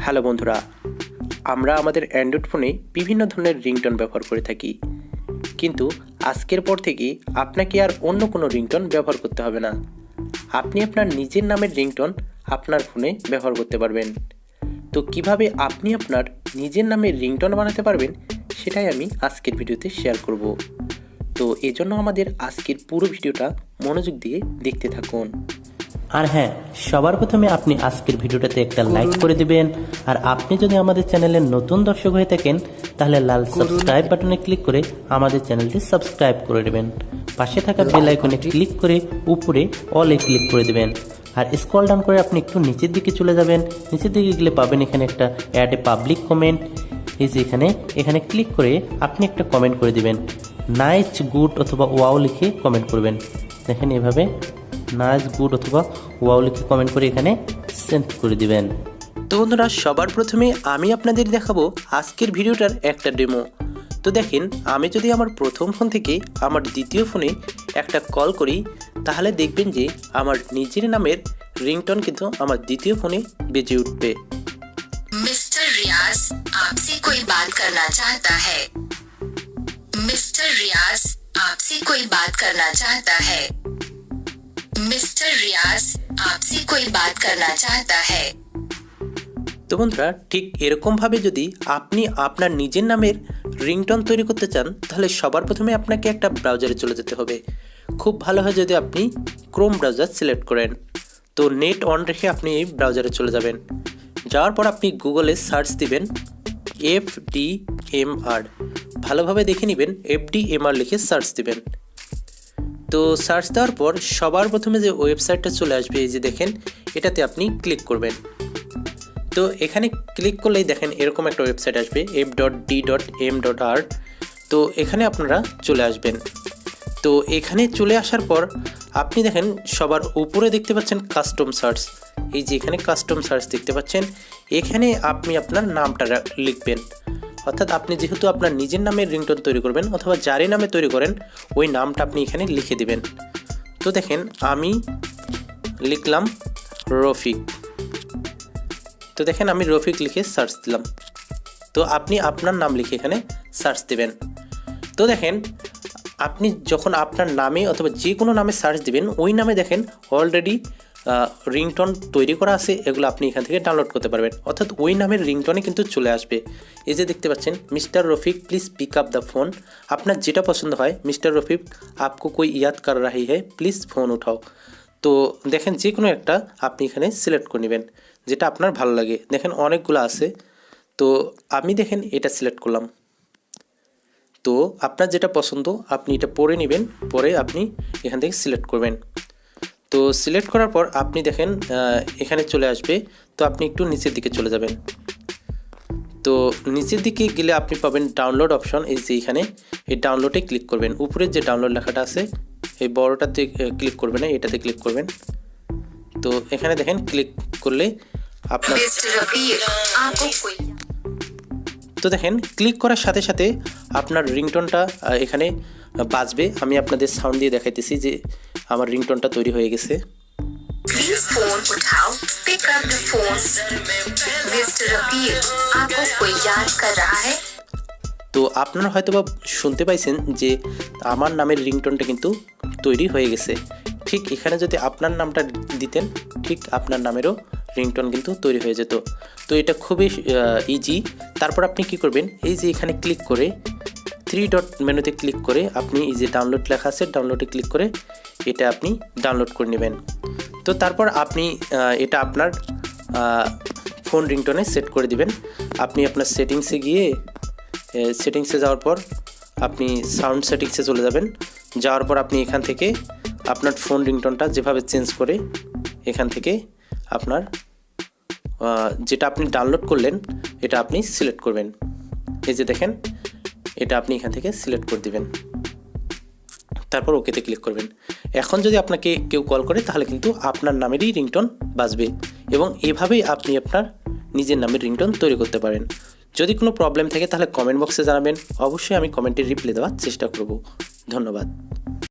Hello বন্ধুরা, আমরা আমাদের অ্যান্ড্রয়েড ফোনে বিভিন্ন ধরনের রিংটোন ব্যবহার করে থাকি, কিন্তু আজকের পর থেকে আপনাকে আর অন্য কোনো রিংটোন ব্যবহার করতে হবে না। আপনি আপনার নিজের নামের রিংটোন আপনার ফোনে ব্যবহার করতে পারবেন। তো কিভাবে আপনি আপনার নিজের নামের রিংটোন বানাতে পারবেন সেটাই আমি আজকের ভিডিওতে শেয়ার করব। তো এজন্য আমাদের আজকের পুরো ভিডিওটা মনোযোগ দিয়ে দেখতে থাকুন। আর হ্যাঁ, সবার প্রথমে আপনি আজকের ভিডিওটাতে একটা লাইক করে দিবেন। আর আপনি যদি আমাদের চ্যানেলের নতুন দর্শক হয়ে থাকেন তাহলে লাল সাবস্ক্রাইব বাটনে ক্লিক করে আমাদের চ্যানেলটি সাবস্ক্রাইব করে দেবেন। পাশে থাকা বেল আইকনে ক্লিক করে উপরে অলে ক্লিক করে দেবেন। আর স্ক্রল ডাউন করে আপনি একটু নিচের দিকে চলে যাবেন। নিচের দিকে গেলে পাবেন এখানে একটা অ্যাড এ পাবলিক কমেন্ট। এই যে এখানে ক্লিক করে আপনি একটা কমেন্ট করে দিবেন। নাইস, গুড অথবা ওয়াও লিখে কমেন্ট করবেন। দেখেন এভাবে নাইস, গুড অথবা ওয়াও লিখে কমেন্ট করে এখানে সেন্ড করে দিবেন। তো বন্ধুরা, সবার প্রথমে আমি আপনাদের দেখাবো আজকের ভিডিওটার একটা ডেমো। তো দেখেন, আমি যদি আমার প্রথম ফোন থেকে আমার দ্বিতীয় ফোনে একটা কল করি তাহলে দেখবেন যে আমার নিজের নামের রিংটোন কিন্তু আমার দ্বিতীয় ফোনে বেজে উঠবে। मिस्टर रियाज आपसे कोई बात करना चाहता है। मिस्टर रियाज आपसे कोई बात करना चाहता है। मिस्टर रियाज आपसे कोई बात करना चाहता है। তো বন্ধুরা, ঠিক এরকমভাবে যদি আপনি আপনার নিজের নামের রিংটোন তৈরি করতে চান তাহলে সবার প্রথমে আপনাকে একটা ব্রাউজারে চলে যেতে হবে। খুব ভালো হয় যদি আপনি ক্রোম ব্রাউজার সিলেক্ট করেন। তো নেট অন রেখে আপনি এই ব্রাউজারে চলে যাবেন। যাওয়ার পর আপনি গুগলে সার্চ দিবেন FDMR। ভালোভাবে দেখে নেবেন, FDMR লিখে সার্চ দিবেন। তো সার্চ দেওয়ার পর সবার প্রথমে যে ওয়েবসাইটটা চলে আসবে, এই যে দেখেন, এটাতে আপনি ক্লিক করবেন। তো এখানে ক্লিক করলেই দেখেন এরকম একটা ওয়েবসাইট আসবে f.d.m.r। তো এখানে আপনারা চলে আসবেন। তো এখানে চলে আসার পর আপনি দেখেন সবার উপরে দেখতে পাচ্ছেন কাস্টম সার্চ। এই যে এখানে কাস্টম সার্চ দেখতে পাচ্ছেন, এখানে আপনি আপনার নামটা লিখবেন। অর্থাৎ আপনি যেহেতু আপনার নিজের নামের রিংটোন তৈরি করবেন অথবা যারই নামে তৈরি করেন ওই নামটা আপনি এখানে লিখে দিবেন। তো দেখেন আমি লিখলাম রফিক। তো দেখেন আমি রফিক লিখে সার্চ দিলাম। তো আপনি আপনার নাম লিখে এখানে সার্চ দেবেন। তো দেখেন আপনি যখন আপনার নামে অথবা যে কোনো নামে সার্চ দিবেন ওই নামে দেখেন অলরেডি রিংটোন তৈরি করা আছে, এগুলো আপনি এখান থেকে ডাউনলোড করতে পারবেন। অর্থাৎ ওই নামের রিংটোনে কিন্তু চলে আসবে। এই যে দেখতে পাচ্ছেন mister Rafiq please pick up the phone. আপনার যেটা পছন্দ হয়, মিস্টার রফিক আপকো কোই ইয়াদ কর রাহি হ্যায় প্লিজ ফোন উঠাও। তো দেখেন যে কোনো একটা আপনি এখানে সিলেক্ট করে নেবেন যেটা আপনার ভালো লাগে। দেখেন অনেকগুলো আছে, তো আমি দেখেন এটা সিলেক্ট করলাম। তো আপনার যেটা পছন্দ আপনি এটা পরে নেবেন, পরে আপনি এখান থেকে সিলেক্ট করবেন। তো সিলেক্ট করার পর আপনি দেখেন এখানে চলে আসবে। তো আপনি একটু নিচের দিকে চলে যাবেন। তো নিচের দিকে গেলে আপনি পাবেন ডাউনলোড অপশন। এই যে এখানে এই ডাউনলোডে ক্লিক করবেন। উপরের যে ডাউনলোড লেখাটা আছে এই বড়টাতে ক্লিক করবেন না, এটাতে ক্লিক করবেন। তো এখানে দেখেন ক্লিক করলে আপনার তো দেখেন ক্লিক করার সাথে সাথে আপনার রিংটোনটা এখানে বাজবে। আমি আপনাদের সাউন্ড দিয়ে দেখাইতেছি যে আমার রিংটোনটা তৈরি হয়ে গেছে। प्लीज फोन उठाओ, pick up the phone. Mister Rafiq आपको कोई याद कर रहा है। তো আপনারা হয়তোবা শুনতে পাইছেন যে আমার নামের রিংটোনটা কিন্তু তৈরি হয়ে গেছে। ঠিক এখানে যদি আপনার নামটা দিতেন ঠিক আপনার নামেরও রিংটোন কিন্তু তৈরি হয়ে যেত। তো এটা খুবই ইজি। তারপর আপনি কি করবেন, এই যে এখানে ক্লিক করে 3 ডট মেনুতে ক্লিক করে আপনি এই যে ডাউনলোড লেখা আছে ডাউনলোডে ক্লিক করে এটা আপনি ডাউনলোড করে নেবেন। তো তারপর আপনি এটা আপনার ফোন রিংটোনে সেট করে দিবেন। আপনি আপনার সেটিংসে গিয়ে সেটিংসে যাওয়ার পর আপনি সাউন্ড সেটিংসে চলে যাবেন। যাওয়ার পর আপনি এখান থেকে আপনার ফোন রিংটোনটা যেভাবে চেঞ্জ করে এখান থেকে আপনার যেটা আপনি ডাউনলোড করলেন এটা আপনি সিলেক্ট করবেন। এই যে দেখেন এটা আপনি এখান থেকে সিলেক্ট করে দিবেন। তারপর ওকেতে ক্লিক করবেন। এখন যদি আপনাকে কেউ কল করে তাহলে কিন্তু আপনার নামেরই রিংটোন বাজবে এবং এভাবেই আপনি আপনার নিজের নামের রিংটোন তৈরি করতে পারেন। যদি কোনো প্রবলেম থাকে তাহলে কমেন্ট বক্সে জানাবেন, অবশ্যই আমি কমেন্টে রিপ্লাই দেওয়ার চেষ্টা করব। ধন্যবাদ।